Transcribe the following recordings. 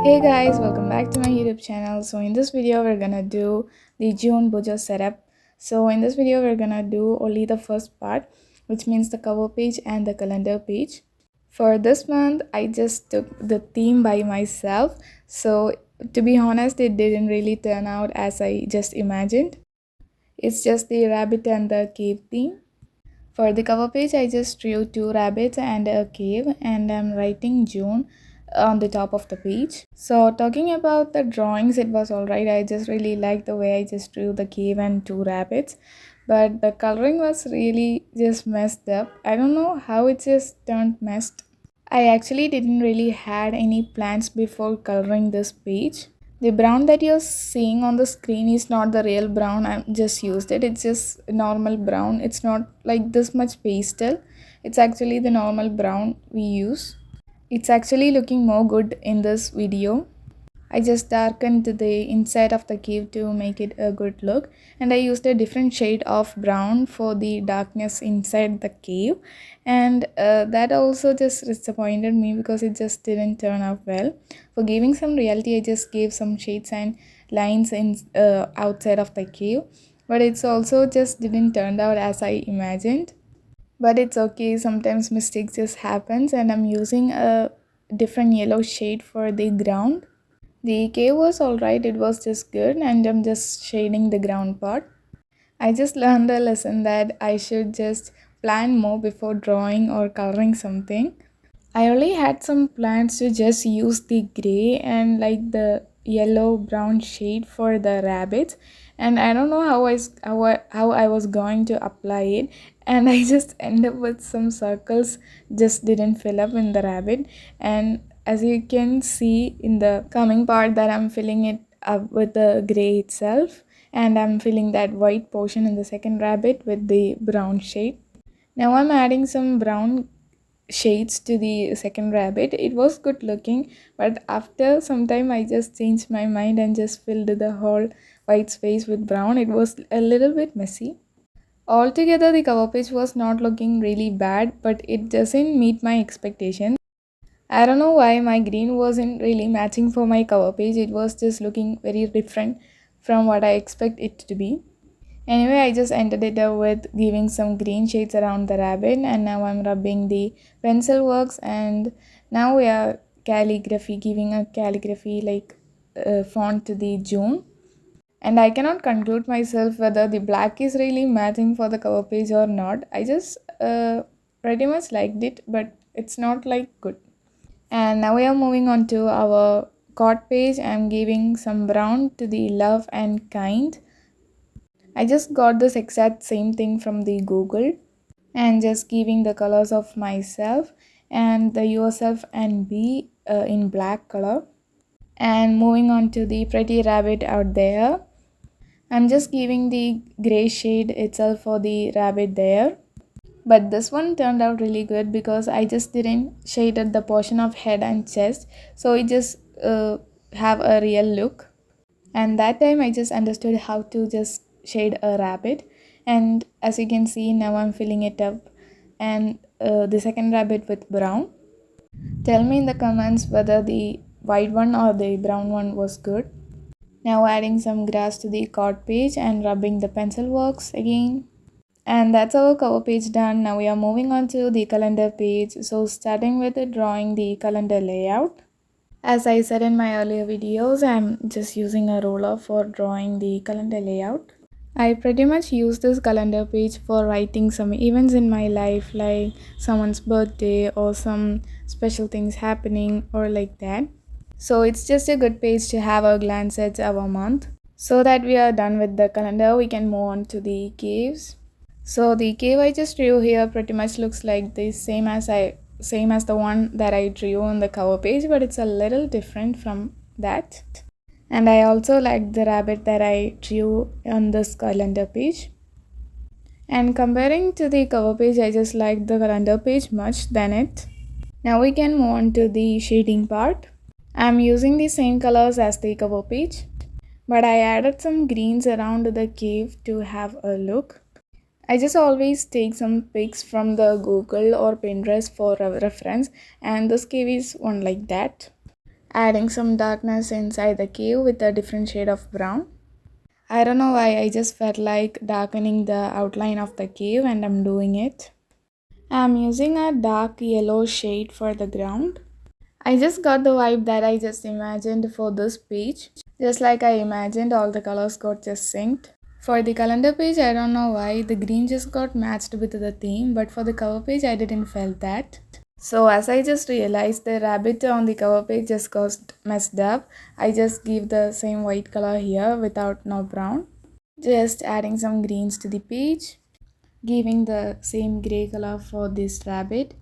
Hey guys, welcome back to my YouTube channel. So in this video we're gonna do the June Bujo setup. So in this video we're gonna do only the first part, which means the cover page and the calendar page. For this month I just took the theme by myself. So to be honest, it didn't really turn out as I just imagined. It's just the rabbit and the cave theme. For the cover page, I just drew two rabbits and a cave, and I'm writing June on the top of the page. So, talking about the drawings, it was alright. I just really liked the way I just drew the cave and two rabbits, but the coloring was really just messed up. I don't know how it just turned messed. I actually didn't really had any plans before coloring this page. The brown that you're seeing on the screen is not the real brown. I just used it. It's just normal brown. It's not like this much pastel. It's actually the normal brown we use. It's actually looking more good in this video. I just darkened the inside of the cave to make it a good look, and I used a different shade of brown for the darkness inside the cave, and that also just disappointed me because it just didn't turn out well. For giving some reality, I just gave some shades and lines in outside of the cave, but it's also just didn't turn out as I imagined. But it's okay, sometimes mistakes just happens, and I'm using a different yellow shade for the ground. The cave was alright, it was just good, and I'm just shading the ground part. I just learned a lesson that I should just plan more before drawing or coloring something. I only had some plans to just use the gray and like the yellow brown shade for the rabbits, and I don't know how I was going to apply it, and I just end up with some circles just didn't fill up in the rabbit. And as you can see in the coming part that I'm filling it up with the gray itself, and I'm filling that white portion in the second rabbit with the brown shade. Now I'm adding some brown shades to the second rabbit. It was good looking, but after some time I just changed my mind and just filled the whole white space with brown. It was a little bit messy. Altogether, the cover page was not looking really bad, but it doesn't meet my expectations. I don't know why my green wasn't really matching for my cover page. It was just looking very different from what I expect it to be. Anyway, I just ended it up with giving some green shades around the rabbit, and now I'm rubbing the pencil works, and now we are calligraphy, giving a calligraphy like font to the June. And I cannot conclude myself whether the black is really matching for the cover page or not. I just pretty much liked it, but it's not like good. And now we are moving on to our card page. I'm giving some brown to the love and kind. I just got this exact same thing from the Google, and just giving the colors of myself and the yourself and be in black color. And moving on to the pretty rabbit out there, I'm just giving the gray shade itself for the rabbit there. But this one turned out really good because I just didn't shaded the portion of head and chest, so it just have a real look. And that time I just understood how to just shade a rabbit. And as you can see, now I'm filling it up, and the second rabbit with brown. Tell me in the comments whether the white one or the brown one was good. Now adding some grass to the card page and rubbing the pencil works again. And that's our cover page done. Now we are moving on to the calendar page. So starting with drawing the calendar layout. As I said in my earlier videos, I'm just using a roller for drawing the calendar layout. I pretty much use this calendar page for writing some events in my life, like someone's birthday or some special things happening or like that. So it's just a good page to have a glance at our month. So that we are done with the calendar, we can move on to the caves. So the cave I just drew here pretty much looks like the same as the one that I drew on the cover page, but it's a little different from that. And I also like the rabbit that I drew on this calendar page. And comparing to the cover page, I just like the calendar page much than it. Now we can move on to the shading part. I'm using the same colors as the cover page, but I added some greens around the cave to have a look. I just always take some pics from the Google or Pinterest for a reference, and this cave is one like that. adding some darkness inside the cave with a different shade of brown. I don't know why, I just felt like darkening the outline of the cave and I'm doing it. I'm using a dark yellow shade for the ground. I just got the vibe that I just imagined for this page. Just like I imagined, all the colors got just synced. For the calendar page, I don't know why, the green just got matched with the theme, but for the cover page, I didn't felt that. So as I just realized, the rabbit on the cover page just got messed up. I just give the same white color here without no brown. Just adding some greens to the page, giving the same gray color for this rabbit.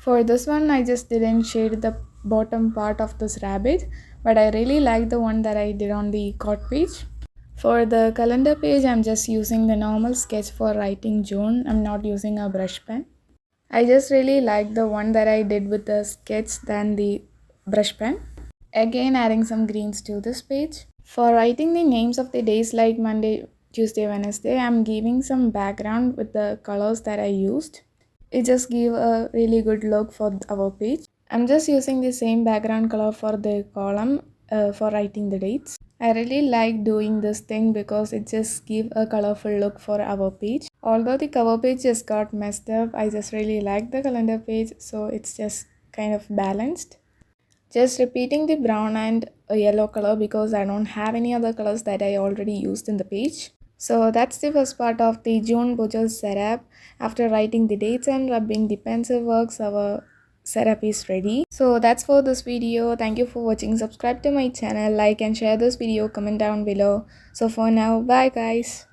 For this one, I just didn't shade the bottom part of this rabbit, but I really like the one that I did on the card page. For the calendar page, I'm just using the normal sketch for writing June. I'm not using a brush pen. I just really like the one that I did with the sketch than the brush pen. Again, adding some greens to this page. For writing the names of the days like Monday, Tuesday, Wednesday, I'm giving some background with the colors that I used. It just gave a really good look for our page. I'm just using the same background color for the column for writing the dates. I really like doing this thing because it just give a colorful look for our page. Although the cover page just got messed up, I just really like the calendar page, so it's just kind of balanced. Just repeating the brown and a yellow color because I don't have any other colors that I already used in the page. So that's the first part of the June Bujo setup. After writing the dates and rubbing the pencil works, our setup is ready. So that's for this video. Thank you for watching. Subscribe to my channel, like and share this video, comment down below. So for now, bye guys.